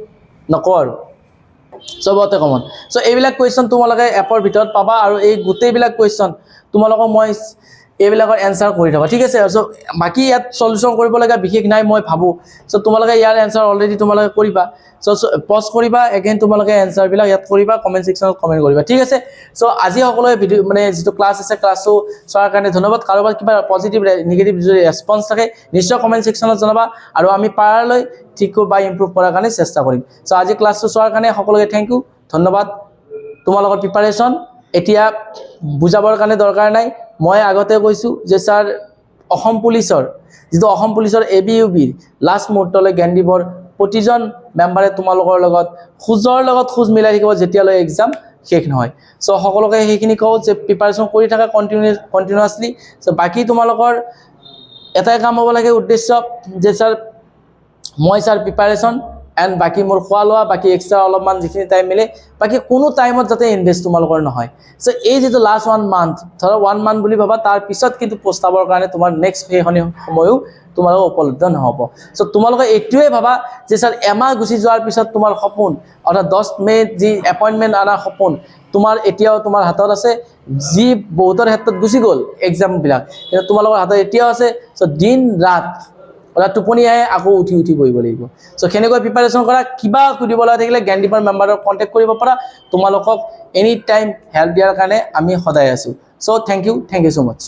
নকও আৰু সবতে কমন সো এইবিলাক কোৱেশ্চন তোমালোকে এপৰ ভিতৰত পাবা আৰু এই গোটেইবিলাক কোৱেশ্চন তোমালোকক মই এইবিলাকৰ এনসাৰ কৰি থাকা ঠিক আছে সো বাকি ইয়াত সলিউশন কৰিব লগা বিশেষ নাই মই ভাবো সো তোমালোকে ইয়াৰ এনসাৰ অলৰেডি তোমালোকে কৰিবা সো পজ কৰিবা এগেইন তোমালোকে এনসাৰ বিলাক ইয়াত কৰিবা কমেন্ট সেকশনত কমেন্ট কৰিবা ঠিক আছে সো আজি সকলোৱে ভিডিও মানে যেটো ক্লাস আছে ক্লাসটো চোৱাৰ কাৰণে ধন্যবাদ কাৰোবাৰ কিবা পজিটিভ নেগেটিভ যদি ৰেসপন্স থাকে নিশ্চয় কমেন্ট সেকশনত জনাবা আৰু আমি পাৰালৈ ঠিক বা ইমপ্ৰুভ কৰাৰ কাৰণে চেষ্টা কৰিম সো আজি ক্লাসটো চোৱাৰ কাৰণে সকলোকে থ্যাংক ইউ ধন্যবাদ তোমালোকৰ প্ৰিপাৰেচন এতিয়া বুজাবৰ কাৰণে দৰকাৰ নাই মই আগতে কৈছো যে স্যাৰ অসম পুলিচৰ যেটো অসম পুলিচৰ এবিইউবি লাষ্ট মুহূৰ্তলৈ জ্ঞানদীপৰ প্ৰতিজন মেম্বাৰে তোমালোকৰ লগত খুজৰ লগত খুজ মিলাই থাকিব যেতিয়ালৈ এক্সাম শেষ নহয় সো সকলোকে সেইখিনি কও যে প্ৰিপাৰেচন কৰি থাকা কন্টিনিউয়াসলি সো বাকি তোমালোকৰ এটাই কাম হ'ব লাগে উদ্দেশ্য যে স্যাৰ মই স্যাৰ প্ৰিপাৰেচন এন্ড বাকি মোৰ খোৱা লোৱা বাকি এক্সট্ৰা অলপমান যিখিনি টাইম মিলে বাকি কোনো টাইমত যাতে ইনভেস্ট তোমালোকৰ নহয় সো এই যেটো লাষ্ট 1 মান্থ ধৰা 1 মান্থ বুলি ভাবা তাৰ পিছত কিন্তু পোস্টাবৰ কাৰণে তোমাৰ নেক্সট সেইখনি সময়ও তোমালোক উপলব্ধ নহব সো তোমালোকে এইটোৱে ভাবা যে স্যাৰ এমাহ গুছি যোৱাৰ পিছত তোমাৰ সপোন অৰ্থাৎ 10 মে যি এপয়েন্টমেন্ট আনা সপোন তোমাৰ এতিয়াও তোমাৰ হাতত আছে যি বহুতৰ হাতত গুছি গল এক্সাম বিলাক কিন্তু তোমালোকৰ হাতত এতিয়াও আছে সো দিন ৰাত ওলা টোপনি আহে আকৌ উঠি বহিব লাগিব সো কেনেকৈ প্ৰিপাৰেচন কৰা কিবা সুধিবলৈ থাকিলে জ্ঞানদীপৰ মেম্বাৰক কন্টাক্ট কৰিব পাৰা তোমালোকক এনি টাইম হেল্প দিয়াৰ কাৰণে আমি সদায় আছো সো থ্যাংক ইউ সো মাচ